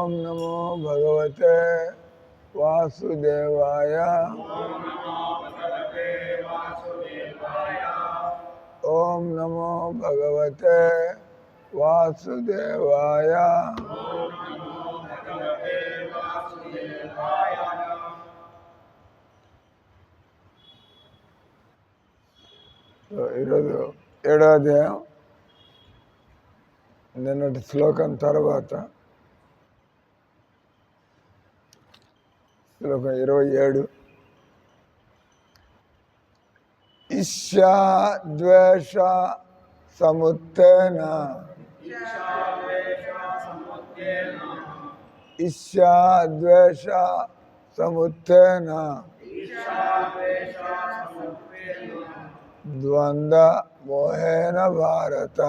ఓం నమో భగవతే వాసుదేవాయ. ఓం నమో భగవతే వాసుదేవాయ. ఈరోజు 7వ అధ్యాయం నిన్నటి శ్లోకం తర్వాత శ్లోకం 27. ఈర్ష్యా ద్వేష సముత్తేన ఈర్ష్యా ద్వేష సముత్తేన ద్వంద్వ మోహేన భారత.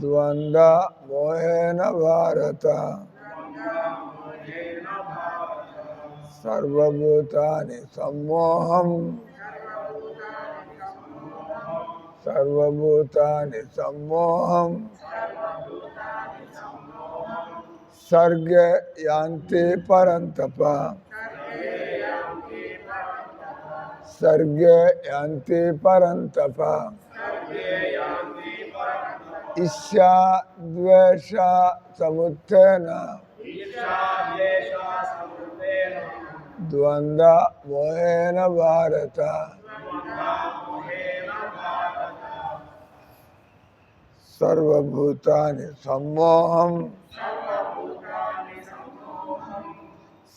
ద్వంద్వ మోహేన భారత. సర్వభూతాని సమ్మోహం. సర్వభూతాని సమ్మోహం. సర్గే యాంతి పరంతప. సర్గే యాంతి పరంతప. ఈర్ష్యా ద్వేష సముత్తేన ద్వంద్వ మోహేన భారత. సర్వభూతాని సమ్మోహం.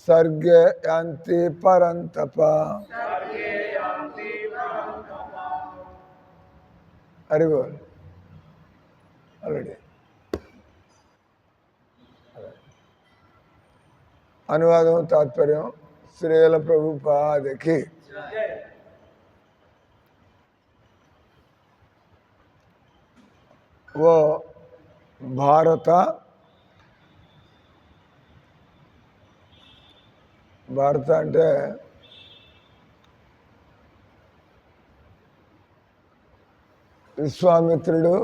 సర్గే యాంతి పరంతప. హరిబోల్. ఆల్రెడీ అనువాదం తాత్పర్యం శ్రీల ప్రభుపాదకి. ఓ భారత, భారత అంటే విశ్వామిత్రుడు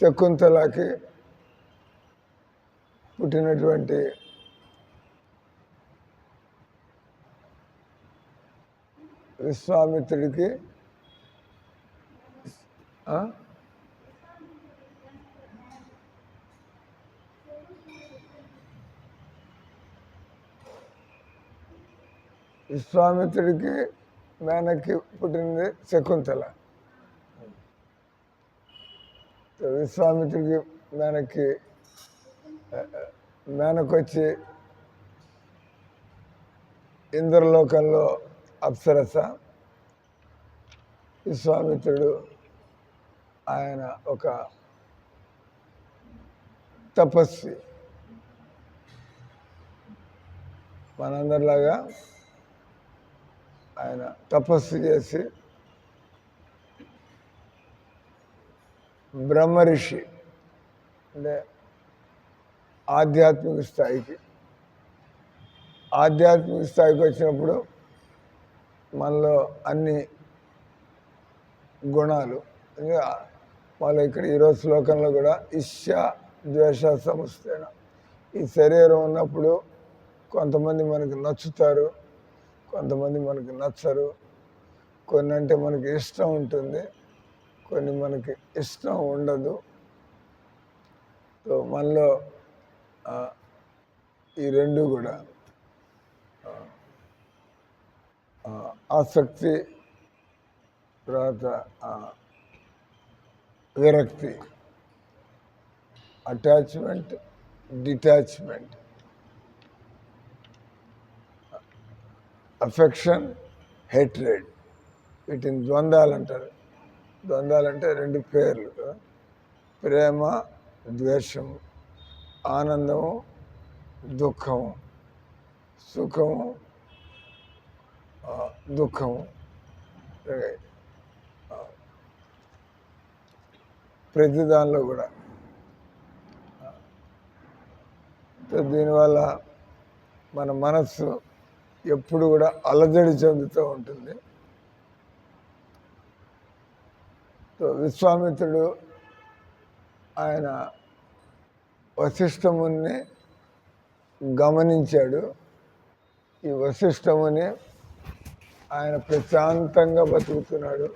శకుంతలకి పుట్టినటువంటి విశ్వామిత్రుడికి విశ్వామిత్రుడికి మేనక్కి పుట్టినది శకుంతల. విశ్వామిత్రుడికి మేనక్కి మేనకొచ్చి ఇంద్రలోకంలో అప్సరస. విశ్వామిత్రుడు ఆయన ఒక తపస్వి. మనందరిలాగా ఆయన తపస్సు చేసి బ్రహ్మర్షి అంటే ఆధ్యాత్మిక స్థాయికి వచ్చినప్పుడు మనలో అన్ని గుణాలు మళ్ళీ ఇక్కడ ఈరోజు శ్లోకంలో కూడా ఈర్ష్యా ద్వేష సముత్తేన. ఈ శరీరం ఉన్నప్పుడు కొంతమంది మనకి నచ్చుతారు, కొంతమంది మనకి నచ్చరు. కొన్ని అంటే మనకి ఇష్టం ఉంటుంది, కొన్ని మనకి ఇష్టం ఉండదు. సో మనలో ఈ రెండు కూడా ఆసక్తి, తర్వాత విరక్తి, అటాచ్మెంట్, డిటాచ్మెంట్, అఫెక్షన్, హేట్రెడ్, వీటిని ద్వంద్వాలు అంటారు. ద్వంద్వాలు అంటే రెండు పేర్లు: ప్రేమ, ద్వేషము, ఆనందము, దుఃఖము, సుఖము, దుఃఖము. ప్రతి దానిలో కూడా. దీనివల్ల మన మనస్సు ఎప్పుడు కూడా అలజడి చెందుతూ ఉంటుంది. విశ్వామిత్రుడు ఆయన వశిష్ఠముని గమనించాడు. ఈ వశిష్ఠముని ఆయన ప్రశాంతంగా బతుకుతున్నాడు,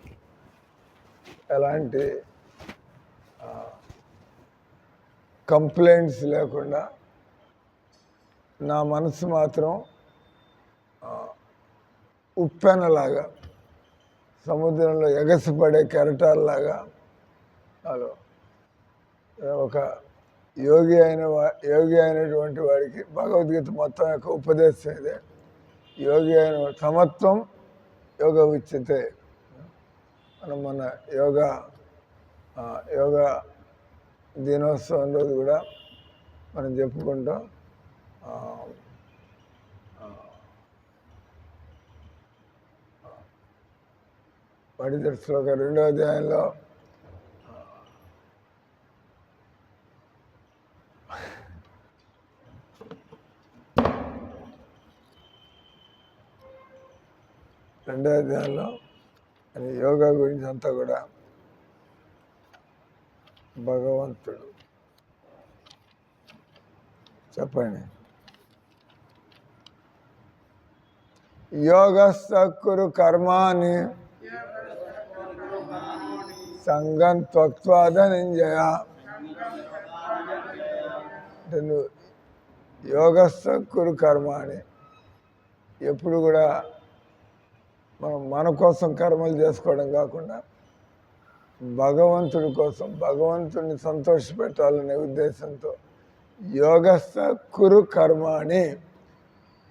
ఎలాంటి కంప్లైంట్స్ లేకుండా. నా మనసు మాత్రం ఉప్పెనలాగా, సముద్రంలో ఎగసిపడే కెరటాల్లాగా, అలా ఒక యోగి అయినటువంటి వాడికి భగవద్గీత మొత్తం యొక్క ఉపదేశం ఇదే. యోగి అయిన సమత్వం యోగ ఉచ్యతే. మనం మన యోగా దినోత్సవం రోజు కూడా మనం చెప్పుకుంటాం. పడిత శ్లోక 2వ అధ్యాయంలో అని యోగా గురించి అంతా కూడా భగవంతుడు చెప్పండి. యోగస్థ కురు కర్మాణి సంగం త్వక్త్వా ధనంజయ. అంటే నువ్వు యోగస్థ కురు కర్మాణి, ఎప్పుడు కూడా మన కోసం కర్మలు చేసుకోవడం కాకుండా భగవంతుడి కోసం, భగవంతుడిని సంతోషపెట్టాలనే ఉద్దేశంతో యోగస్థ కురు కర్మాణి.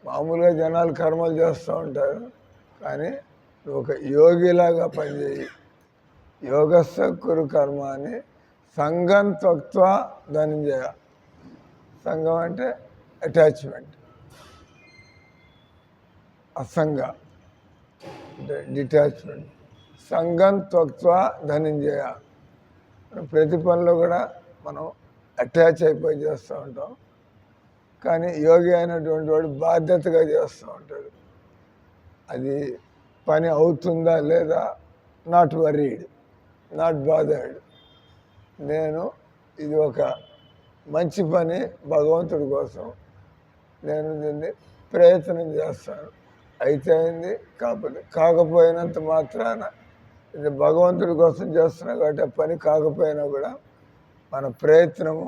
మామూలుగా జనాలు కర్మలు చేస్తూ ఉంటారు, కానీ నువ్వు ఒక యోగిలాగా పనిచేయి. యోగస్థ కురు కర్మాణి సంగం త్వక్త్వా ధనంజయ. సంగం అంటే అటాచ్మెంట్, అసంగ అంటే డిటాచ్మెంట్. సంగం త్వక్త్వా ధనంజయ. ప్రతి పనిలో కూడా మనం అటాచ్ అయిపోయి చేస్తూ ఉంటాం, కానీ యోగి అయినటువంటి వాడు బాధ్యతగా చేస్తూ ఉంటాడు. అది పని అవుతుందా లేదా, నాట్ వరీడ్, నాట్ బాదర్డ్. నేను ఇది ఒక మంచి పని భగవంతుడి కోసం, నేను దీన్ని ప్రయత్నం చేస్తాను. అయితే అయింది, కాకపోయినంత మాత్రాన ఇది భగవంతుడి కోసం చేస్తున్నా కాబట్టి ఆ పని కాకపోయినా కూడా మన ప్రయత్నము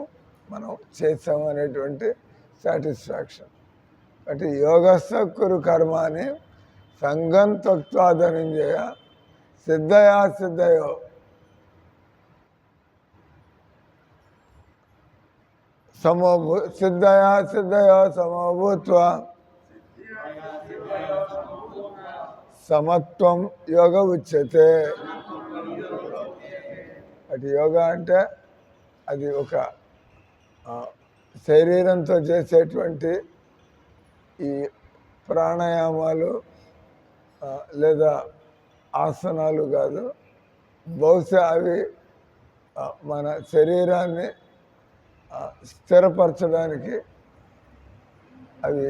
మనం చేసాము అనేటువంటి సాటిస్ఫాక్షన్. అంటే యోగస్థ కురు కర్మాని సంగం త్వక్త్వా ధనంజయ సిద్ధయా సిద్ధయో. సిద్ధయా సిద్ధయో సమభూత్వా సమత్వం యోగ ఉచ్యతే. అటు యోగా అంటే అది ఒక శరీరంతో చేసేటువంటి ఈ ప్రాణాయామాలు లేదా ఆసనాలు కాదు. బహుశా అవి మన శరీరాన్ని స్థిరపరచడానికి అవి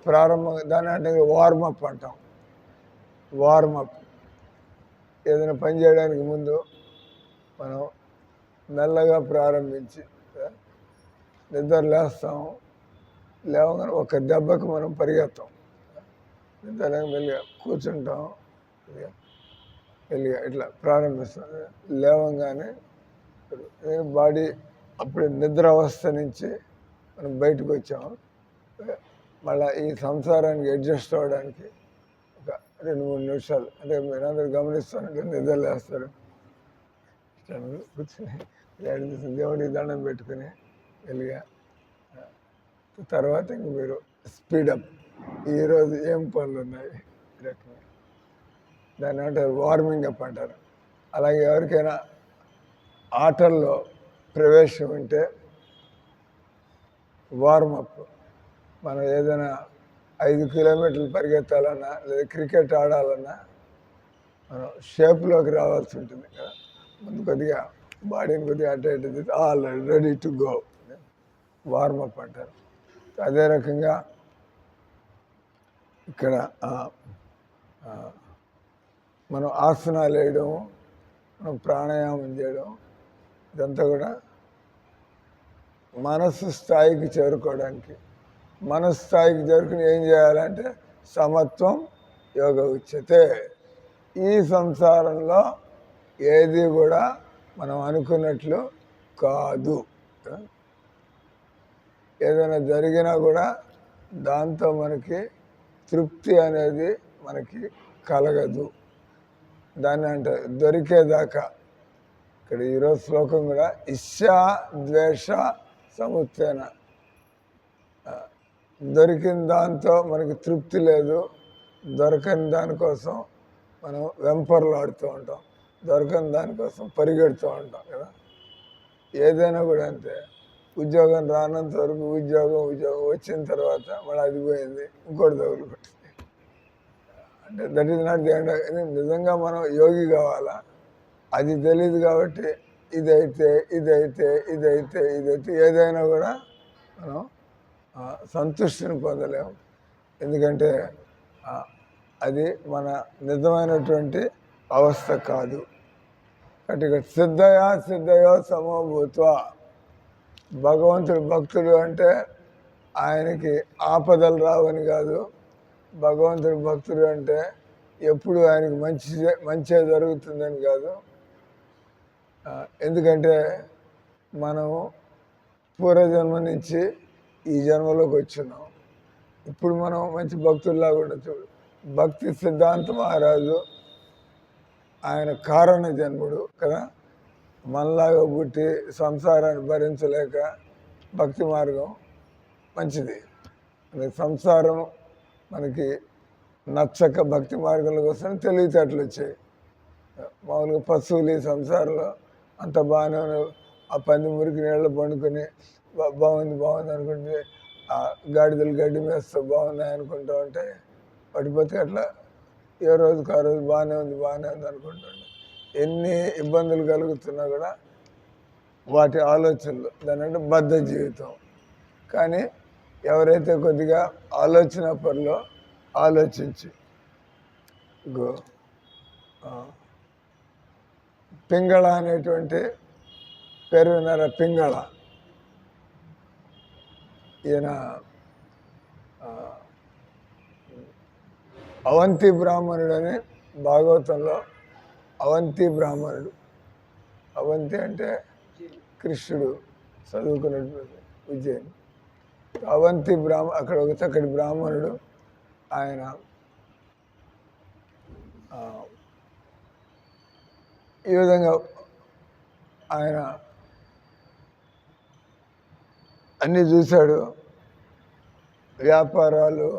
ప్రారంభంగా, దాని అంటే వార్మప్ అంటాం. వార్మప్, ఏదైనా పని చేయడానికి ముందు మనం మెల్లగా ప్రారంభించి నిద్ర లేస్తాము, లేవగానే ఒక దెబ్బకి మనం పరిగెత్తాం, నిద్ర మెల్లిగా కూర్చుంటాం, మెల్లిగా ఇట్లా ప్రారంభిస్తాం. లేవంగానే బాడీ అప్పుడు నిద్ర అవస్థ నుంచి మనం బయటకు వచ్చాము. మళ్ళీ ఈ సంసారానికి అడ్జస్ట్ అవ్వడానికి ఒక 2-3 నిమిషాలు, అంటే మీరందరూ గమనిస్తానంటే నిద్ర లేస్తారు, కూర్చొని దేవుడికి దండం పెట్టుకుని వెళ్ళిగా తర్వాత ఇంక మీరు స్పీడప్, ఈరోజు ఏం పనులు ఉన్నాయి రకంగా, దాన్ని అంటారు వార్మింగ్ అప్ అంటారు. అలాగే ఎవరికైనా ఆటల్లో ప్రవేశం ఉంటే వార్మప్, మనం ఏదైనా 5 కిలోమీటర్లు పరిగెత్తాలన్నా లేదా క్రికెట్ ఆడాలన్నా మనం షేప్లోకి రావాల్సి ఉంటుంది కదా. ముందు కొద్దిగా బాడీని కొద్దిగా అటు ఇటు all ready to go, warm up అంటారు. అదే రకంగా ఇక్కడ మనం ఆసనాలు వేయడం, మనం ప్రాణాయామం చేయడం, ఇదంతా కూడా మనస్సు స్థాయికి చేరుకోవడానికి. మనస్సు స్థాయికి చేరుకుని ఏం చేయాలంటే సమత్వం యోగ ఉచ్యతే. ఈ సంసారంలో ఏది కూడా మనం అనుకున్నట్లు కాదు. ఏదైనా జరిగినా కూడా దాంతో మనకి తృప్తి అనేది మనకి కలగదు. దాన్ని అంటే దొరికేదాకా. ఇక్కడ ఈరోజు శ్లోకం కూడా ఇష్యా ద్వేష సముత్న. దొరికిన దాంతో మనకి తృప్తి లేదు, దొరకని దానికోసం మనం వెంపర్లాడుతూ ఉంటాం, దొరకని దానికోసం పరిగెడుతూ ఉంటాం కదా. ఏదైనా కూడా అంతే. ఉద్యోగం రానంత వరకు ఉద్యోగం వచ్చిన తర్వాత మళ్ళీ అది పోయింది, ఇంకోటి తగులుకుంటుంది. అంటే that is not the end. నిజంగా మనం యోగి కావాలా, అది తెలియదు కాబట్టి ఇదైతే ఏదైనా కూడా మనం సంతృష్టిని పొందలేము. ఎందుకంటే అది మన నిజమైనటువంటి అవస్థ కాదు. కాబట్టి సిద్ధయో సమభూత్వ. భగవంతుడు భక్తుడు అంటే ఆయనకి ఆపదలు రావని కాదు. భగవంతుడు భక్తుడు అంటే ఎప్పుడు ఆయనకి మంచి జరుగుతుందని కాదు. ఎందుకంటే మనము పూర్వజన్మ నుంచి ఈ జన్మలోకి వచ్చినాం. ఇప్పుడు మనం మంచి భక్తుల్లాగా ఉండొచ్చు. భక్తి సిద్ధాంత మహారాజు ఆయన కారణ జన్ముడు కదా. మనలాగా పుట్టి సంసారాన్ని భరించలేక భక్తి మార్గం మంచిది. సంసారం మనకి నచ్చక భక్తి మార్గంలో కోసం తెలివితేటలు వచ్చాయి. మామూలుగా పశువులు ఈ సంసారంలో అంత బాగానే ఆ పంది మురికి నీళ్ళు పండుకొని బాగుంది అనుకుంటే ఆ గాడిదలు గడ్డి మేస్తూ బాగున్నాయి అనుకుంటూ ఉంటే పడిపోతే అట్లా ఏ రోజుకి ఆ రోజు బాగానే ఉంది అనుకుంటుండే. ఎన్ని ఇబ్బందులు కలుగుతున్నా కూడా వాటి ఆలోచనలు, దాని అంటే బద్ధ జీవితం. కానీ ఎవరైతే కొద్దిగా ఆలోచన పనిలో ఆలోచించి పింగళ అనేటువంటి పేరు విన్నారా? పింగళ ఈయన అవంతి బ్రాహ్మణుడు అని భాగవతంలో అవంతి బ్రాహ్మణుడు. అవంతి అంటే కృష్ణుడు చదువుకున్నటువంటి విజయం. అవంతి అక్కడ ఒక చక్కటి బ్రాహ్మణుడు. ఆయన ఈ విధంగా ఆయన అన్నీ చూశాడు. వ్యాపారాలు,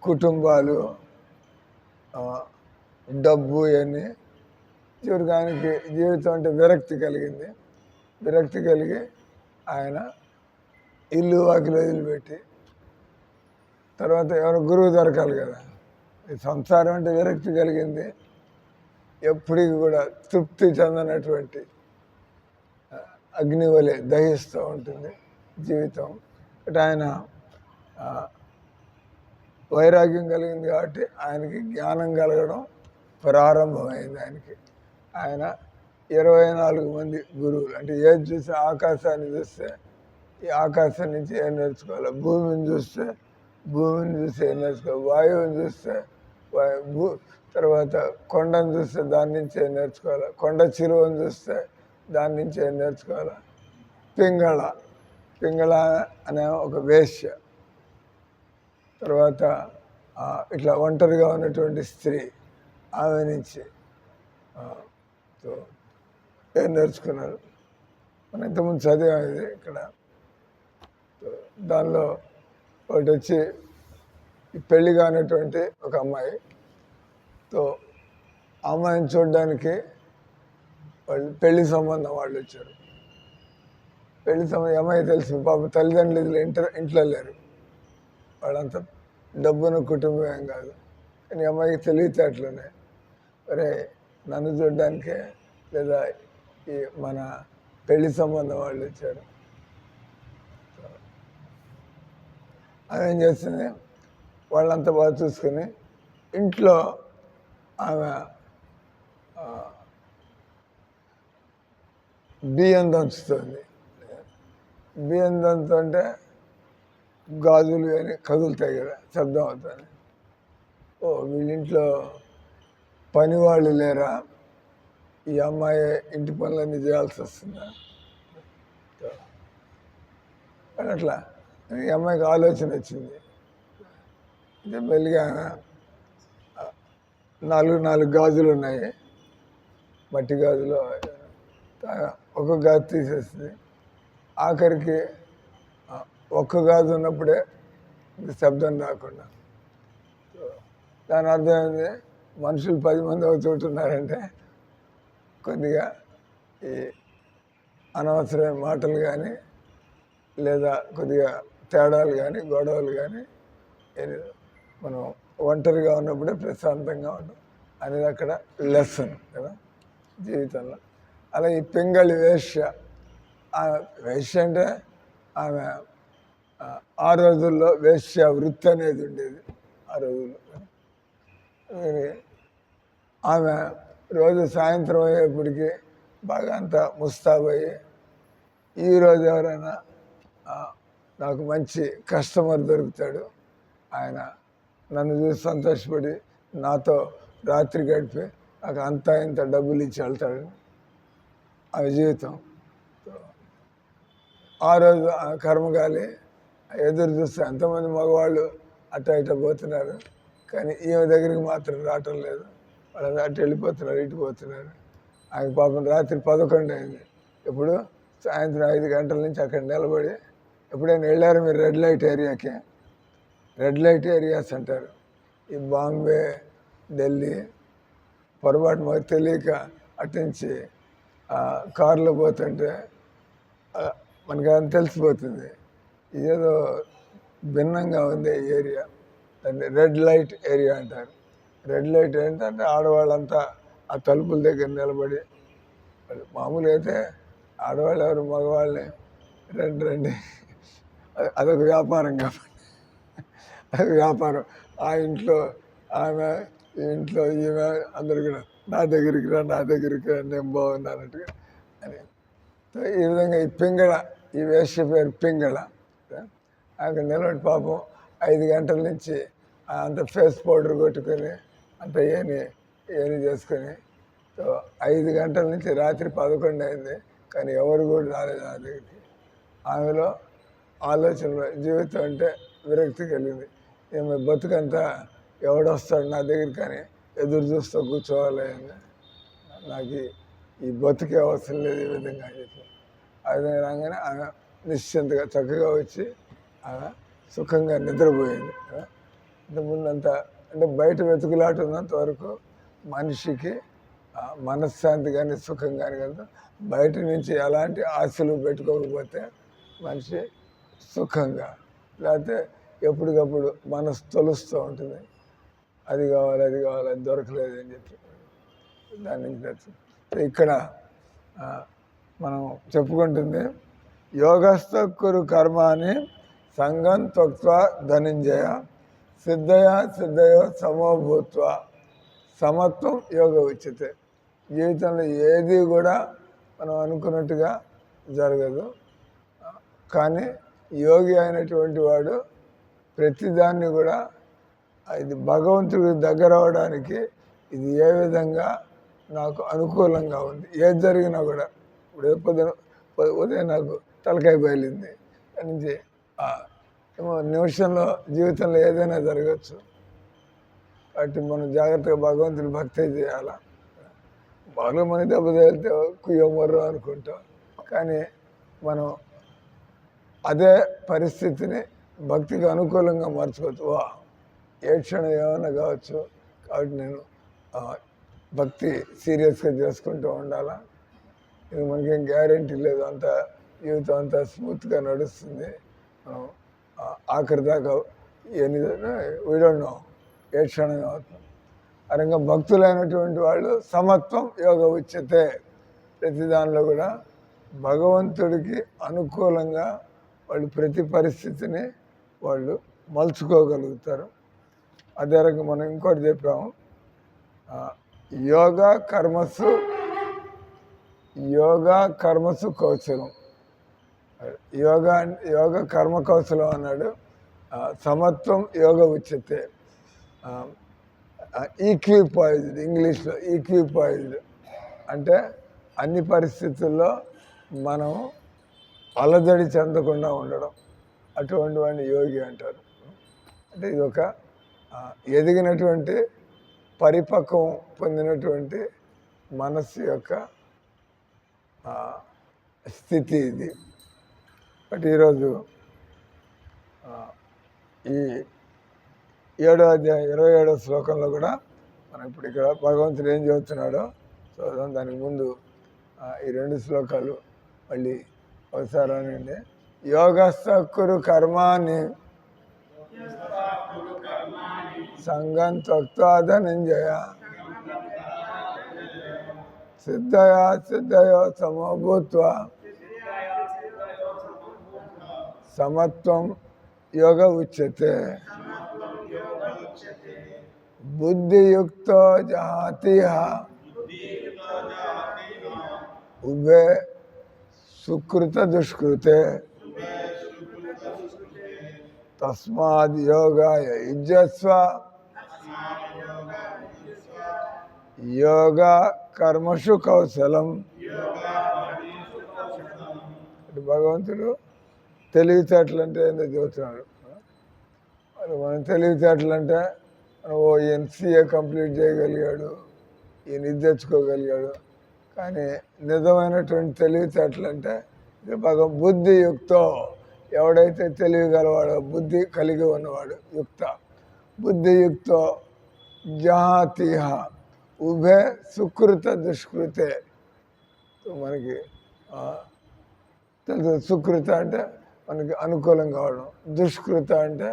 కుటుంబాలు, డబ్బు ఇవన్నీ. చివరికి ఆయనకి జీవితం అంటే విరక్తి కలిగింది. విరక్తి కలిగి ఆయన ఇల్లు వాకిలు వదిలిపెట్టి, తర్వాత ఎవరు గురువు దొరకాలి కదా. ఈ సంసారం అంటే విరక్తి కలిగింది. ఎప్పటికి కూడా తృప్తి చెందనటువంటి అగ్ని వలె దహిస్తూ ఉంటుంది జీవితం. అంటే ఆయన వైరాగ్యం కలిగింది కాబట్టి ఆయనకి జ్ఞానం కలగడం ప్రారంభమైంది. ఆయన 24 మంది గురువులు. అంటే ఏది చూస్తే ఆకాశాన్ని చూస్తే ఈ ఆకాశం నుంచి ఏం నేర్చుకోవాలి, భూమిని చూస్తే ఏం నేర్చుకోవాలి, వాయువుని చూస్తే తర్వాత కొండను చూస్తే దాని నుంచి ఏం నేర్చుకోవాలి, కొండ చిరువని చూస్తే దాని నుంచి ఏం నేర్చుకోవాలి. పింగళ అనే ఒక వేశ్య, తర్వాత ఇట్లా ఒంటరిగా ఉన్నటువంటి స్త్రీ, ఆమె నుంచి ఏం నేర్చుకున్నారు. మనం ఇంతకుముందు చదివాది ఇక్కడ. దానిలో ఒకటి వచ్చి ఈ పెళ్లి కానటువంటి ఒక అమ్మాయితో అమ్మాయిని చూడడానికి వాళ్ళు పెళ్లి సంబంధం వాళ్ళు వచ్చారు. పెళ్లి సంబంధం అమ్మాయి తెలుసు, పాప తల్లిదండ్రులు ఇంట్లో లేరు, వాళ్ళంతా డబ్బున కుటుంబం ఏం కాదు. కానీ అమ్మాయికి తెలివితేటలునే. అరే నన్ను చూడడానికే లేదా ఈ మన పెళ్లి సంబంధం వాళ్ళు వచ్చారు. ఆమె ఏం చేస్తుంది, వాళ్ళంతా బాగా చూసుకుని ఇంట్లో ఆమె బియ్యం దంచుతుంది. బియ్యం దంచుతుంటే గాజులు కానీ కదులుతాయి కదా, శబ్దం అవుతుంది. ఓ వీళ్ళింట్లో పని వాళ్ళు లేరా, ఈ అమ్మాయి ఇంటి పనులన్నీ చేయాల్సి వస్తుందా అని అట్లా ఈ అమ్మాయికి ఆలోచన వచ్చింది. అంటే మెల్లిగా నాలుగు గాజులు ఉన్నాయి, మట్టి గాజులు. ఒక గాజు తీసేస్తుంది. ఆఖరికి ఒక్క గాజు ఉన్నప్పుడే శబ్దం రాకుండా. దాని అర్థమైంది, మనుషులు 10 మంది ఒక చోటు ఉన్నారంటే కొద్దిగా ఈ అనవసరమైన మాటలు కానీ లేదా కొద్దిగా తేడాలు కానీ గొడవలు కానీ మనం ఒంటరిగా ఉన్నప్పుడే ప్రశాంతంగా ఉంటాం అనేది అక్కడ లెసన్ కదా జీవితంలో. అలా ఈ పింగళి వేశ్య, వేశ్య అంటే ఆమె ఆ రోజుల్లో వేశ్య వృత్తి అనేది ఉండేది. ఆ రోజుల్లో ఆమె రోజు సాయంత్రం అయ్యేప్పటికీ బాగా అంతా ముస్తాబయ్యి, ఈరోజు ఎవరైనా నాకు మంచి కస్టమర్ దొరుకుతాడు, ఆయన నన్ను చూసి సంతోషపడి నాతో రాత్రి గడిపి నాకు అంతా ఇంత డబ్బులు ఇచ్చి వెళ్తాడు. ఆమె జీవితం. ఆ రోజు కర్మగాలి ఎదురు చూస్తే ఎంతమంది మగవాళ్ళు అట్ట పోతున్నారు, కానీ ఈమె దగ్గరికి మాత్రం రావటం లేదు. వాళ్ళు అటు వెళ్ళిపోతున్నారు, ఇటు పోతున్నారు. ఆమె పాపం రాత్రి 11 అయింది. ఇప్పుడు సాయంత్రం 5 గంటల నుంచి అక్కడ నిలబడి, ఎప్పుడైనా వెళ్ళారు మీరు రెడ్ లైట్ ఏరియాకి? రెడ్ లైట్ ఏరియాస్ అంటారు. ఈ బాంబే, ఢిల్లీ, పొరపాటు మాకు తెలియక అట్నుంచి కారులో పోతుంటే మనకి అది తెలిసిపోతుంది, ఏదో భిన్నంగా ఉంది ఏరియా. దాన్ని రెడ్ లైట్ ఏరియా అంటారు. రెడ్ లైట్ ఏంటంటే ఆడవాళ్ళంతా ఆ తలుపుల దగ్గర నిలబడి, మామూలుగా అయితే ఆడవాళ్ళు ఎవరు మగవాళ్ళని రండి అదొక వ్యాపారం కాబట్టి, అది వ్యాపారం. ఆ ఇంట్లో ఆమె, ఈ ఇంట్లో ఈమె, అందరు కూడా నా దగ్గరికి రా నేను బాగున్నా అన్నట్టుగా అని. ఈ విధంగా ఈ పింగళ, ఈ వేశ్య పేరు పింగళ. అక్కడ నిలబడి పాపం 5 గంటల నుంచి అంత ఫేస్ పౌడర్ కొట్టుకొని అంత ఏని చేసుకొని 5 గంటల నుంచి రాత్రి 11 అయింది, కానీ ఎవరు కూడా రాలేదు నా దగ్గరికి. ఆమెలో ఆలోచన, జీవితం అంటే విరక్తి కలిగింది. ఈమె బతుకంతా ఎవడొస్తాడు నా దగ్గరికి కానీ ఎదురు చూస్తూ కూర్చోవాలి, నాకు ఈ బతుకే అవసరం లేదు ఈ విధంగా అని చెప్పి. ఆ విధంగా రాగానే ఆమె నిశ్చింతగా చక్కగా వచ్చి ఆమె సుఖంగా నిద్రపోయింది. ఇంతకుముందంతా అంటే బయట వెతుకులాట ఉన్నంత వరకు మనిషికి మనశ్శాంతి కానీ సుఖం కానీ కదా. బయట నుంచి ఎలాంటి ఆశలు పెట్టుకోకపోతే మనిషి సుఖంగా, లేకపోతే ఎప్పటికప్పుడు మనసు తొలుస్తూ ఉంటుంది, అది కావాలి అది దొరకలేదు అని చెప్పి. దాని నుంచి ఇక్కడ మనం చెప్పుకుంటుంది, యోగస్థ కురు కర్మాని సంగం త్యక్త్వా ధనంజయ సిద్ధయో సమోభూత్వ సమత్వం యోగ ఉచ్యతే. జీవితంలో ఏది కూడా మనం అనుకున్నట్టుగా జరగదు, కానీ యోగి అయినటువంటి వాడు ప్రతిదాన్ని కూడా ఇది భగవంతుడికి దగ్గర అవడానికి ఇది ఏ విధంగా నాకు అనుకూలంగా ఉంది, ఏది జరిగినా కూడా. ఇప్పుడు ఉదయం నాకు తలకాయ బయలింది నుంచి నిమిషంలో జీవితంలో ఏదైనా జరగచ్చు. కాబట్టి మనం జాగ్రత్తగా భగవంతుని భక్తి చేయాలా. బాగా మన దెబ్బ తగిలితే కుయ్యో మొర్రో అనుకుంటాం, కానీ మనం అదే పరిస్థితిని భక్తికి అనుకూలంగా మార్చుకోవచ్చు. ఏ క్షణం ఏమైనా కావచ్చు, కాబట్టి నేను భక్తి సీరియస్గా చేసుకుంటూ ఉండాలా. ఇది మనకేం గ్యారెంటీ లేదు, అంత జీవితం అంతా స్మూత్గా నడుస్తుంది. మనం ఆఖరి దాకా వీ డోంట్ నో ఏ క్షణం అవుతుంది. అరంగా భక్తులైనటువంటి వాళ్ళు సమత్వం యోగ ఉచ్యతే. ప్రతి దానిలో కూడా భగవంతుడికి అనుకూలంగా వాళ్ళు ప్రతి పరిస్థితిని వాళ్ళు మలుచుకోగలుగుతారు. అదే రకంగా మనం ఇంకోటి చెప్పాము, యోగా కర్మసు యోగా కర్మసు కౌశలం. యోగ కర్మ కౌశలం అన్నాడు. సమత్వం యోగ ఉచ్యతే. ఈక్విపాయిజ్డ్, ఇంగ్లీష్లో ఈక్విపాయిజ్డ్ అంటే అన్ని పరిస్థితుల్లో మనం అలజడి చెందకుండా ఉండడం, అటువంటి వాడిని యోగి అంటారు. అంటే ఇది ఒక ఎదిగినటువంటి పరిపక్వం పొందినటువంటి మనస్సు యొక్క స్థితి ఇది. బట్ ఈరోజు ఈ 7వ అధ్యాయం 27వ శ్లోకంలో కూడా మనం ఇప్పుడు ఇక్కడ భగవంతుడు ఏం చెబుతున్నాడో చూద్దాం. దానికి ముందు ఈ 2 శ్లోకాలు మళ్ళీ ఒకసారి అనండి. యోగస్థ కురు కర్మాని సంగం త్యక్త్వా ధనంజయ సిద్ధయా సిద్ధయో సమో భూత్వా సమత్వం యోగ ఉచ్యతే. బుద్ధియుక్తో జహాతిహ ఉభే సుకృత దుష్కృతే తస్మాద్ యోగాయ యుజ్యస్వ యోగ కర్మషు కౌశలం. భగవంతుడు తెలివితేటలు అంటే ఏందో చెబుతున్నాడు. మనం తెలివితేటలు అంటే ఓ ఈయన CA కంప్లీట్ చేయగలిగాడు, ఈయన ఇది తెచ్చుకోగలిగాడు. కానీ నిజమైనటువంటి తెలివితేటలు అంటే బుద్ధియుక్తో, ఎవడైతే తెలివి గలవాడో, బుద్ధి కలిగి ఉన్నవాడు, యుక్త బుద్ధియుక్తో జహాతిహ ఉభే సుకృత దుష్కృతే. మనకి సుకృత అంటే మనకి అనుకూలం కావడం, దుష్కృత అంటే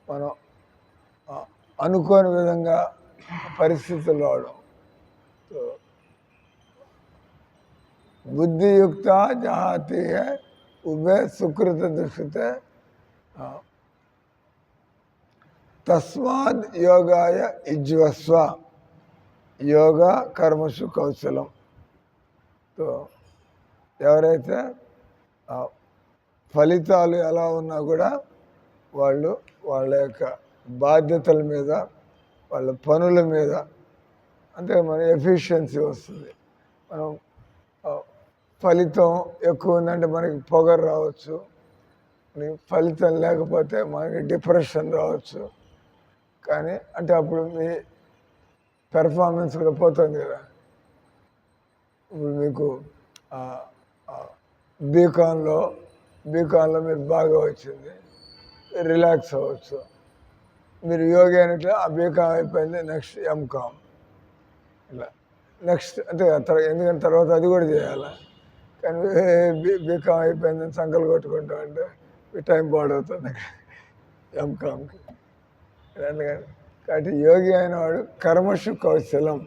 మనం అనుకోని విధంగా పరిస్థితులు రావడం. బుద్ధియుక్త జహాతి ఉభే సుకృత దుష్కృతే తస్మాద్ యోగాయ యుజ్వస్వ యోగ కర్మసు కౌశలం. ఎవరైతే ఫలితాలు ఎలా ఉన్నా కూడా వాళ్ళు వాళ్ళ యొక్క బాధ్యతల మీద, వాళ్ళ పనుల మీద, అంటే మన ఎఫిషియన్సీ వస్తుంది. మనం ఫలితం ఎక్కువ ఉందంటే మనకి పొగరు రావచ్చు, ఫలితం లేకపోతే మనకి డిప్రెషన్ రావచ్చు. కానీ అంటే అప్పుడు మీ పెర్ఫార్మెన్స్ కూడా పోతుంది కదా. ఇప్పుడు మీకు బీకాన్లో మీరు బాగా వచ్చింది, రిలాక్స్ అవ్వచ్చు. మీరు యోగి అయినట్లు ఆ బీకామ్ అయిపోయింది, నెక్స్ట్ ఎంకామ్, ఇలా నెక్స్ట్ అంటే ఎందుకంటే తర్వాత అది కూడా చేయాలి. కానీ బీకామ్ అయిపోయిందని సంకలు కొట్టుకుంటాం అంటే టైం పాడవుతుంది ఎంకామ్కి. కాబట్టి యోగి అయిన వాడు కర్మషు కౌశలం,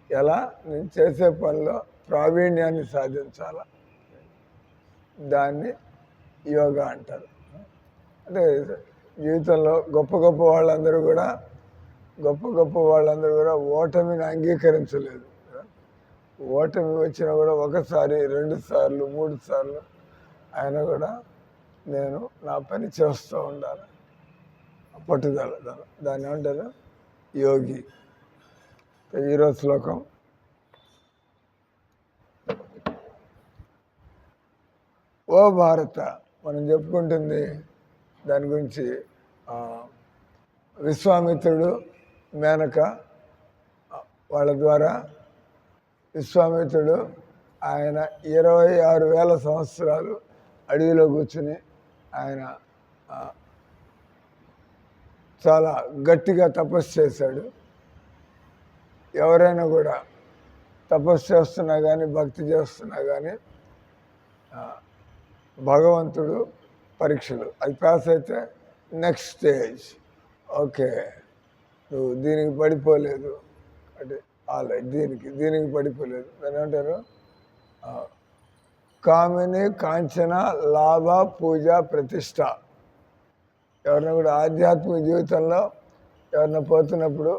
ఎలా నేను చేసే పనిలో ప్రావీణ్యాన్ని సాధించాల, దాన్ని యోగా అంటారు. అంటే జీవితంలో గొప్ప గొప్ప వాళ్ళందరూ కూడా ఓటమిని అంగీకరించలేదు. ఓటమి వచ్చినా కూడా 1 సారి 2 సార్లు 3 సార్లు ఆయన కూడా నేను నా పని చేస్తూ ఉండాలి, పట్టుదల, దాన్ని ఏమంటారు యోగి. ఈరోజు శ్లోకం ఓ భారత, మనం చెప్పుకుంటుంది దాని గురించి విశ్వామిత్రుడు మేనక వాళ్ళ ద్వారా విశ్వామిత్రుడు ఆయన 26,000 సంవత్సరాలు అడవిలో కూర్చుని ఆయన చాలా గట్టిగా తపస్సు చేశాడు. ఎవరైనా కూడా తపస్సు చేస్తున్నా కానీ భక్తి చేస్తున్నా కానీ భగవంతుడు పరీక్షలు, అది పాస్ అయితే నెక్స్ట్ స్టేజ్, ఓకే నువ్వు దీనికి పడిపోలేదు అంటే ఆల్రైట్, దీనికి పడిపోలేదు. దాని ఏమంటారు కామిని కాంచన లాభ పూజ ప్రతిష్ట. ఎవరైనా కూడా ఆధ్యాత్మిక జీవితంలో ఎవరైనా పోతున్నప్పుడు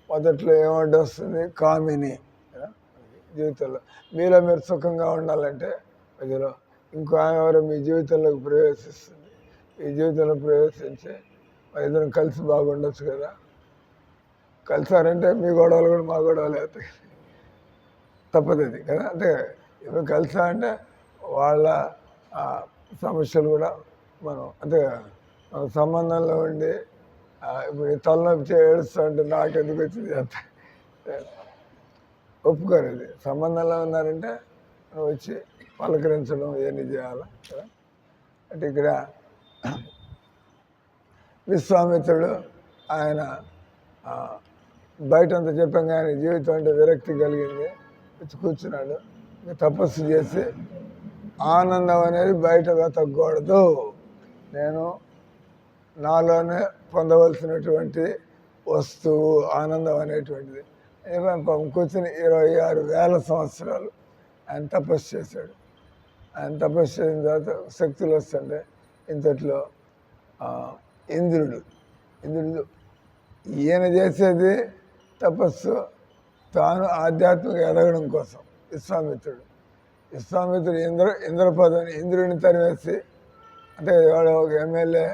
మొదట్లో ఏమంటే వస్తుంది కామిని, జీవితంలో. మీలో మీరు సుఖంగా ఉండాలంటే మధ్యలో ఇంకో ఆమె ఎవరో మీ జీవితంలోకి ప్రవేశిస్తుంది. మీ జీవితంలో ప్రవేశించి మన ఇద్దరం కలిసి బాగుండొచ్చు కదా. కలిసారంటే మీ గొడవలు కూడా మా గొడవలు అవుతాయి, తప్పదు అది కదా. అంటే ఇప్పుడు కలిసా అంటే వాళ్ళ సమస్యలు కూడా మనం అంటే మన సంబంధంలో ఉండి ఇప్పుడు తలనొప్పి ఏడుస్తూ ఉంటే నాకెందుకు వచ్చింది అంత ఒప్పుకోరు. అది సంబంధంలో ఉన్నారంటే మనం వచ్చి పలకరించడం ఇవన్నీ చేయాలి కదా. అంటే ఇక్కడ విశ్వామిత్రుడు ఆయన బయటంతా చెప్పాం కానీ జీవితం అంటే విరక్తి కలిగింది, వచ్చి కూర్చున్నాడు. తపస్సు చేసి ఆనందం అనేది బయట వెతకూడదు, నేను నాలోనే పొందవలసినటువంటి వస్తువు ఆనందం అనేటువంటిది. కూర్చుని 26,000 సంవత్సరాలు ఆయన తపస్సు చేశాడు. ఆయన తపస్సు చేసిన తర్వాత శక్తులు వస్తుంటే ఇంతట్లో ఇంద్రుడు ఈయన చేసేది తపస్సు తాను ఆధ్యాత్మిక ఎదగడం కోసం. విశ్వామిత్రుడు ఇంద్రపదవిని ఇంద్రుడిని తరివేసి, అంటే వాడు ఒక ఎమ్మెల్యే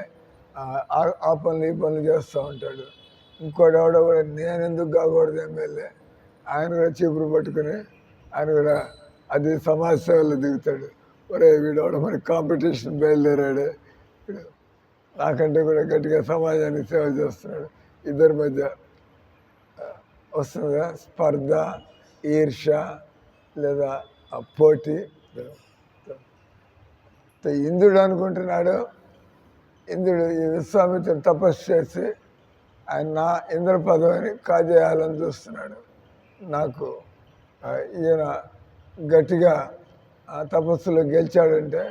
ఆ పనులు ఈ పనులు చేస్తూ ఉంటాడు. ఇంకోటి ఎవడో కూడా నేను ఎందుకు కాకూడదు ఎమ్మెల్యే, ఆయన కూడా చీపురు పట్టుకుని ఆయన కూడా అది సమాజ సేవలో దిగుతాడు. ఒరే వీడవడ మరి కాంపిటీషన్ బయలుదేరాడు, నాకంటే కూడా గట్టిగా సమాజానికి సేవ చేస్తున్నాడు. ఇద్దరి మధ్య వస్తుందిగా స్పర్ధ, ఈర్ష లేదా పోటీ. ఇంద్రుడు అనుకుంటున్నాడు, ఇంద్రుడు ఈ విశ్వామిత్రుడు తపస్సు చేసి ఆయన నా ఇంద్ర పదవిని కాజేయాలని చూస్తున్నాడు. నాకు ఈయన గట్టిగా తపస్సులో గెలిచాడంటే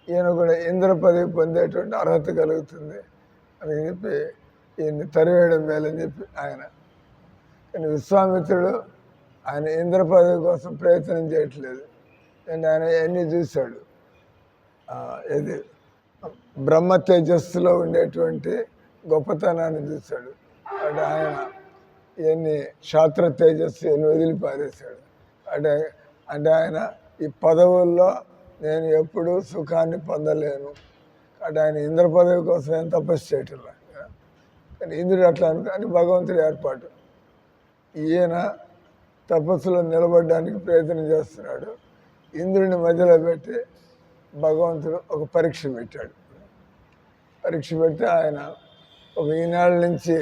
ఈయన కూడా ఇంద్ర పదవి పొందేటువంటి అర్హత కలుగుతుంది అని చెప్పి ఈయన్ని తరివేయడం మేలని చెప్పి ఆయన. కానీ విశ్వామిత్రుడు ఆయన ఇంద్ర పదవి కోసం ప్రయత్నం చేయట్లేదు. అండ్ ఆయన ఎన్ని చూశాడు, ఇది బ్రహ్మ తేజస్సులో ఉండేటువంటి గొప్పతనాన్ని చూశాడు. అంటే ఆయన ఇవన్నీ శాస్త్ర తేజస్సు అని వదిలిపారేశాడు. అంటే ఆయన ఈ పదవుల్లో నేను ఎప్పుడూ సుఖాన్ని పొందలేను, అంటే ఆయన ఇంద్ర పదవి కోసం ఏం తపస్సు చేయటం. కానీ ఇంద్రుడు అట్లా అని భగవంతుడి ఏర్పాటు. ఈయన తపస్సులో నిలబడడానికి ప్రయత్నం చేస్తున్నాడు. ఇంద్రుడిని మధ్యలో పెట్టి భగవంతుడు ఒక పరీక్ష పెట్టాడు. పరీక్ష పెడితే ఆయన ఒక ఈనాళ్ళ నుంచి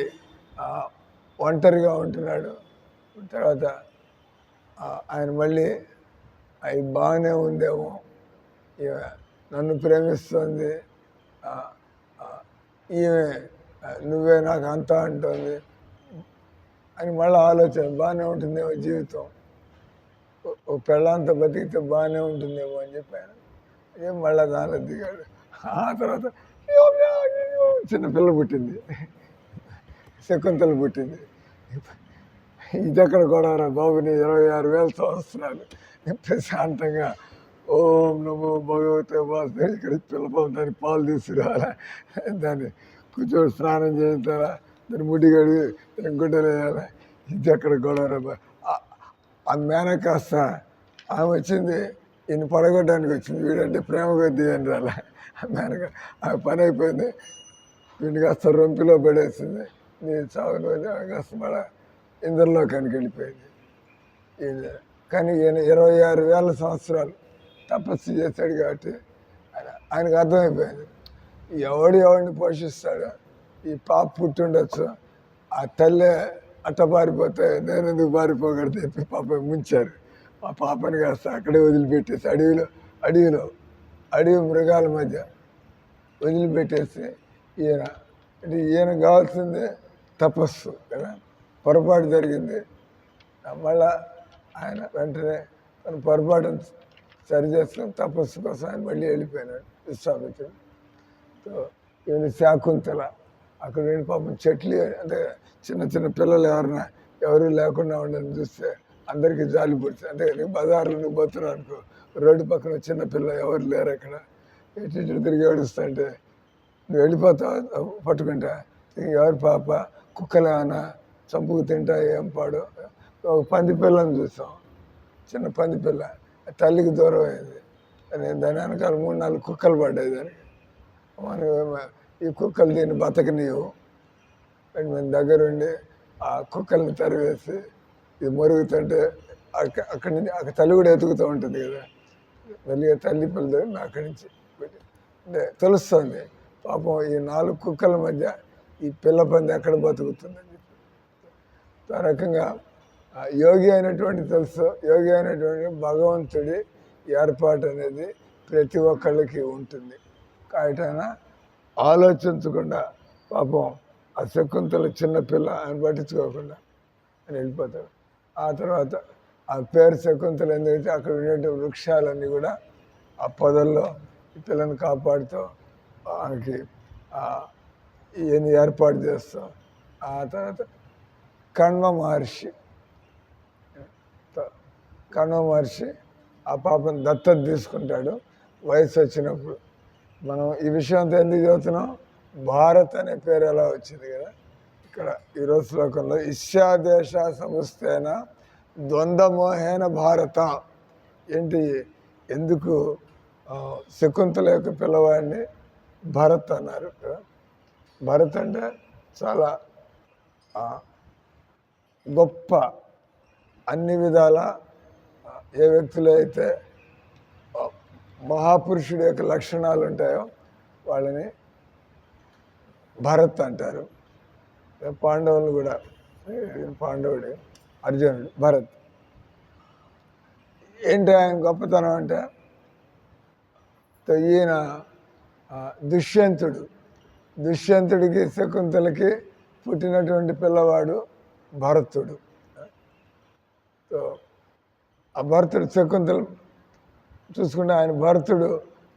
ఒంటరిగా ఉంటున్నాడు. తర్వాత ఆయన మళ్ళీ అవి బాగానే ఉందేమో, నన్ను ప్రేమిస్తుంది, ఈమె నువ్వే నాకు అంతా అంటుంది అని మళ్ళీ ఆలోచన. బాగానే ఉంటుందేమో జీవితం, ఒక పెళ్ళంతా బతికితే బాగానే ఉంటుందేమో అని చెప్పాను. ఏం మళ్ళీ దానిలో దిగాడు. ఆ తర్వాత చిన్నపిల్ల పుట్టింది, శకుంతల పుట్టింది. ఇదెక్కడ గొడవరా బాబు, నీ 26,000 సంవత్సరాలు ప్రశాంతంగా ఓం నమో భగవతే వాసుదేవ ఇక్కడ పిల్లపం దాన్ని పాలు తీసుకురావాలా, దాన్ని కూర్చొని స్నానం చేయించాలా, దాన్ని ముడి కడిగి దాన్ని గుడ్డలు వేయాలా. ఇది ఎక్కడ గొడవరా. ఆ మేన కాస్త ఆమె వచ్చింది ఈయన పడగొట్టడానికి వచ్చింది, వీడంటే ప్రేమ కొద్దీ అని రాలా. ఆ మేనక ఆమె పని అయిపోయింది, వీడిని కాస్త రొంపిలో పడేసింది. నీ చావుని కాస్త మళ్ళా ఇంద్రలోకానికి వెళ్ళిపోయింది. కానీ ఈయన 26,000 సంవత్సరాలు తపస్సు చేశాడు కాబట్టి ఆయనకు అర్థమైపోయింది, ఎవడిని పోషిస్తాడు, ఈ పాప పుట్టిండొచ్చు, ఆ తల్లి అట్ట పారిపోతే నేను ఎందుకు పారిపోకూడదు చెప్పి పాప ముంచారు. ఆ పాపని కాస్త అక్కడే వదిలిపెట్టేసి అడవి మృగాల మధ్య వదిలిపెట్టేసి ఈయన కావాల్సిందే తపస్సు కదా. పొరపాటు జరిగింది, మళ్ళా ఆయన వెంటనే తన పొరపాటును సరి చేసుకొని తపస్సు కోసం ఆయన మళ్ళీ వెళ్ళిపోయినాడు విశ్వామిత్రుడు. ఈయన శాకుంతల అక్కడ వెళ్ళి పాపం చెట్లు, అంటే చిన్న చిన్న పిల్లలు ఎవరు లేకుండా ఉండని చూస్తే అందరికీ జాలి పుడుతుంది. అంటే బజార్లో నువ్వు పోతున్నావు అనుకో, రోడ్డు పక్కన చిన్న పిల్ల ఎవరు లేరు అక్కడ, ఎటు తిరిగి ఏడుస్తుంటే నువ్వు వెళ్ళిపోతావు పట్టుకుంటా, ఎవరు పాప కుక్కలు ఏమైనా చంపుకు తింటా ఏం పాడు. ఒక పంది పిల్లని చూసాం, చిన్న పంది పిల్ల తల్లికి దూరం అయింది. దాని వెనకాల 3-4 కుక్కలు పడ్డాయి దానికి. ఈ కుక్కలు దీన్ని బతకనీయవు అని మేము దగ్గరుండి ఆ కుక్కల్ని తరివేసి ఇది మరుగుతుంటే అక్కడి నుంచి అక్కడ తల్లి కూడా ఎతుకుతూ ఉంటుంది కదా, మెల్లిగా తల్లి పిల్లలు అక్కడి నుంచి అంటే తెలుస్తుంది పాపం ఈ 4 కుక్కల మధ్య ఈ పిల్ల పంది ఎక్కడ బతుకుతుందని చెప్పి. ఆ రకంగా యోగి అయినటువంటి తెలుసు, యోగి అయినటువంటి భగవంతుడి ఏర్పాటు అనేది ప్రతి ఒక్కళ్ళకి ఉంటుంది. కాబట్టి ఆయన ఆలోచించకుండా పాపం ఆ శకుంతల చిన్నపిల్ల ఆయన పట్టించుకోకుండా ఆయన వెళ్ళిపోతాడు. ఆ తర్వాత ఆ పేరు శకుంతల ఎందుకంటే అక్కడ ఉండే వృక్షాలన్నీ కూడా ఆ పొదల్లో ఈ పిల్లని కాపాడుతూ ఆయనకి ఇవన్నీ ఏర్పాటు చేస్తాం. ఆ తర్వాత కణ్వ మహర్షి ఆ పాపను దత్తత తీసుకుంటాడు వయసు వచ్చినప్పుడు. మనం ఈ విషయం అంతా ఎందుకు చదువుతున్నాం, భారత్ అనే పేరు ఎలా వచ్చింది కదా ఇక్కడ ఈరోజు శ్లోకంలో, ఇష్యాదేశ సముస్తేన ద్వంద్వమోహేన భారత. ఏంటి, ఎందుకు శకుంతల యొక్క పిల్లవాడిని భరత్ అన్నారు కదా. భరత్ అంటే చాలా గొప్ప, అన్ని విధాల ఏ వ్యక్తులు అయితే మహాపురుషుడి యొక్క లక్షణాలు ఉంటాయో వాళ్ళని భరత్ అంటారు. పాండవులు కూడా, పాండవుడు అర్జునుడు భరత్. ఏంటి ఆయన గొప్పతనం అంటే, ఈయన దుష్యంతుడికి శకుంతలకి పుట్టినటువంటి పిల్లవాడు భరతుడు. ఆ భరతుడు శకుంతల చూసుకుంటే ఆయన భరతుడు,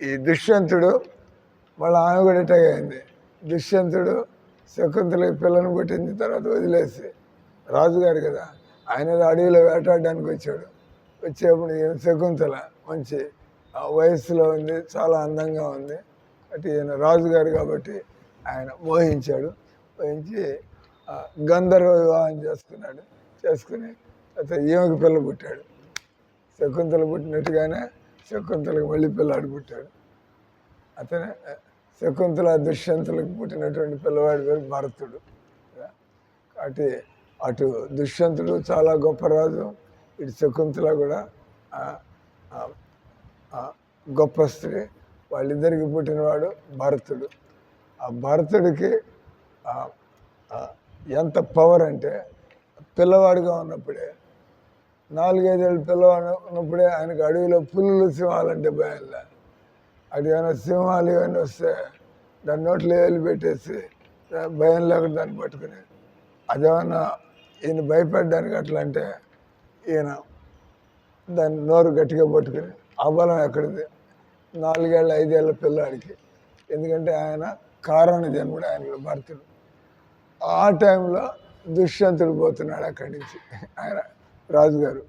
ఈ దుష్యంతుడు వాళ్ళ ఆమె కూడా ఇట్టయింది. దుష్యంతుడు శకుంతలకి పిల్లను పుట్టింది, తర్వాత వదిలేసి రాజుగారు కదా ఆయన అడవిలో వేటాడడానికి వచ్చాడు. వచ్చేప్పుడు ఈయన శకుంతల మంచి వయస్సులో ఉంది, చాలా అందంగా ఉంది. అటు ఈయన రాజుగారు కాబట్టి ఆయన మోహించి గంధర్వ వివాహం చేసుకుని అతను ఈమెకు పిల్ల పుట్టాడు. శకుంతల పుట్టినట్టుగానే శకుంతలకు మళ్ళీ పిల్లాడు పుట్టాడు. అతనే శకుంతల దుష్యంతులకు పుట్టినటువంటి పిల్లవాడి పేరు భరతుడు. కాబట్టి అటు దుష్యంతుడు చాలా గొప్ప రాజు, ఇటు శకుంతల కూడా గొప్ప స్త్రీ. వాళ్ళిద్దరికి పుట్టినవాడు భరతుడు. ఆ భరతుడికి ఎంత పవర్ అంటే, పిల్లవాడిగా ఉన్నప్పుడే 4-5 ఏళ్ళు పిల్లవాడు ఉన్నప్పుడే ఆయనకు అడవిలో పులులు సింహాలంటే భయంలా. అది ఏమైనా సింహాలు ఇవన్నీ వస్తే దాని నోట్లో వేలు పెట్టేసి భయం లేకుండా దాన్ని పట్టుకుని, అదేమన్నా ఈయన భయపడడానికి అట్లా అంటే ఈయన దాన్ని నోరు గట్టిగా పట్టుకుని, ఆ బలం ఎక్కడిది 4-5 ఏళ్ళ పిల్లాడికి. ఎందుకంటే ఆయన కారణ జన్ముడు ఆయన భరతుడు. ఆ టైంలో దుష్యంతుడు పోతున్నాడు అక్కడి నుంచి, ఆయన రాజుగారు.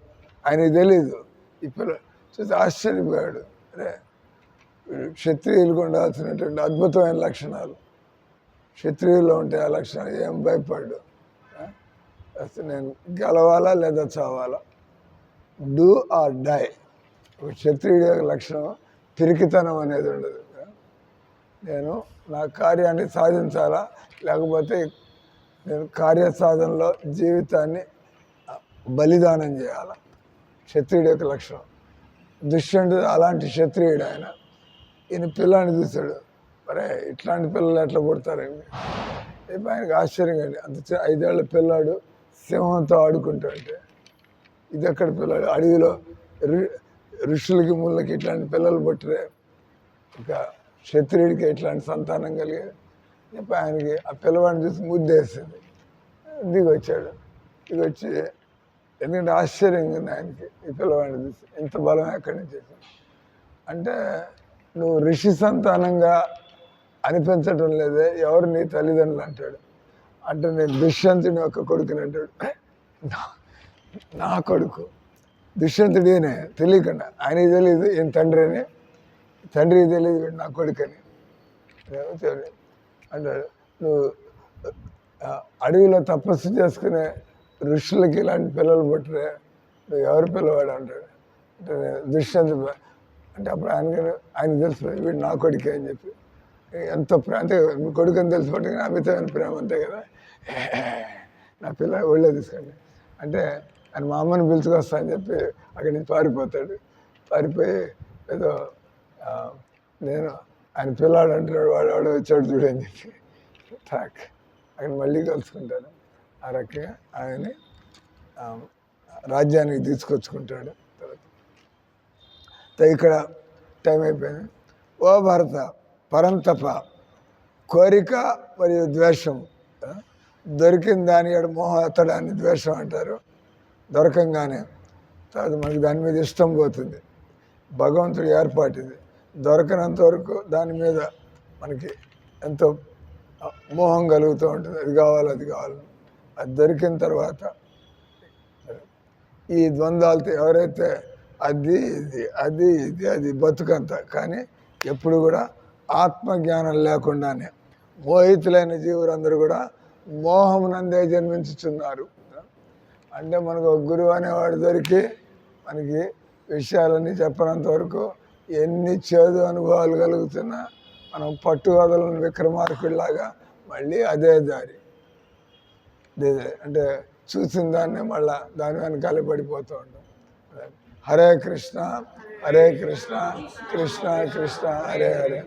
ఆయనకి తెలీదు. ఈ పిల్ల చూసి ఆశ్చర్యపోయాడు. అరే క్షత్రియులకు ఉండాల్సినటువంటి అద్భుతమైన లక్షణాలు క్షత్రియుల్లో ఉంటే ఆ లక్షణాలు ఏం భయపడ్డు. అసలు నేను గెలవాలా లేదా చావాలా, డూ ఆర్ డై. ఒక క్షత్రియుడి యొక్క లక్షణం పిరికితనం అనేది ఉండదు. నేను నా కార్యాన్ని సాధించాలా, లేకపోతే నేను కార్యసాధనలో జీవితాన్ని బలిదానం చేయాల. క్షత్రియుడి యొక్క లక్షణం. దుష్యంతుడు అలాంటి క్షత్రియుడు. ఈయన పిల్లాన్ని చూశాడు, మరే ఇట్లాంటి పిల్లలు ఎట్లా పుడతారండి. రేపు ఆయనకు ఆశ్చర్యంగా అండి, అంత 5 ఏళ్ల పిల్లాడు సింహంతో ఆడుకుంటుంటే, ఇది ఎక్కడ పిల్లాడు, అడవిలో ఋషులకి ముళ్ళకి ఇట్లాంటి పిల్లలు పుట్టరే, ఇంకా క్షత్రియుడికి ఇట్లాంటి సంతానం కలిగేది. చెప్పి ఆయనకి ఆ పిల్లవాడిని చూసి ముద్దేసింది. దిగొచ్చాడు. దిగొచ్చి, ఎందుకంటే ఆశ్చర్యంగా ఉంది ఆయనకి ఈ పిల్లవాడిని చూసి, ఇంత బలం ఎక్కడి నుంచి అంటే, నువ్వు ఋషి సంతానంగా అనిపించటం లేదే, ఎవరు నీ తల్లిదండ్రులు అంటాడు. అంటే నేను దుష్యంతుడి యొక్క కొడుకుని అంటాడు. నా కొడుకు దుష్యంతుడేనే తెలియకుండా, ఆయనకి తెలియదు ఈయన తండ్రి అని, తండ్రికి తెలియదు నా కొడుకని అంటాడు. నువ్వు అడవిలో తపస్సు చేసుకునే ఋషులకి ఇలాంటి పిల్లలు పుట్టరే, నువ్వు ఎవరు పిల్లవాడు అంటాడు. అంటే దుష్యంతుడు అంటే అప్పుడు ఆయనకు తెలుసు వీడు నా కొడుకే అని చెప్పి ఎంత ప్రేమ అంటే మీ కొడుకు అని తెలిసిపోతే అమితమైన ప్రేమ అంతే కదా. నా పిల్ల ఒళ్ళో తీసుకోండి అంటే ఆయన మా అమ్మని పిలుచుకొస్తా అని చెప్పి అక్కడి నుంచి పారిపోతాడు. పారిపోయి ఏదో నేను ఆయన పిల్లాడు అంటున్నాడు, వాడు వచ్చాడు చూడని చెప్పి టాక్ ఆయన మళ్ళీ కలుసుకుంటాడు. ఆ రకంగా ఆయన్ని రాజ్యానికి తీసుకొచ్చుకుంటాడు. ఇక్కడ టైం అయిపోయింది. ఓ భరత పరంతప కోరిక మరియు ద్వేషం, దొరికిన దాని ఏడు మోహం ఎత్తడాన్ని ద్వేషం అంటారు. దొరకంగానే తర్వాత మనకి దాని మీద ఇష్టం పోతుంది. భగవంతుడి ఏర్పాటు ఇది. దొరకనంత వరకు దాని మీద మనకి ఎంతో మోహం కలుగుతూ ఉంటుంది. అది కావాలి అది కావాలి. అది దొరికిన తర్వాత ఈ ద్వంద్వాలతో ఎవరైతే అది ఇది అది ఇది అది బతుకంత కానీ ఎప్పుడు కూడా ఆత్మజ్ఞానం లేకుండానే మోహితులైన జీవులందరూ కూడా మోహమునందే జన్మించుచున్నారు. అంటే మనకు ఒక గురువు అనేవాడు దొరికి మనకి విషయాలన్నీ చెప్పనంత వరకు ఎన్ని చేదు అనుభవాలు కలుగుతున్నా మనం పట్టువదలని విక్రమార్కుడిలాగా మళ్ళీ అదే దారి అంటే చూసిన దాన్నే మళ్ళా దాని వెనకాల పడిపోతూ ఉంటాం. హరే కృష్ణ హరే కృష్ణ కృష్ణ కృష్ణ హరే హరే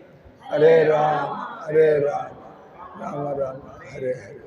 హరే రామ రామ రామ హరే హరే.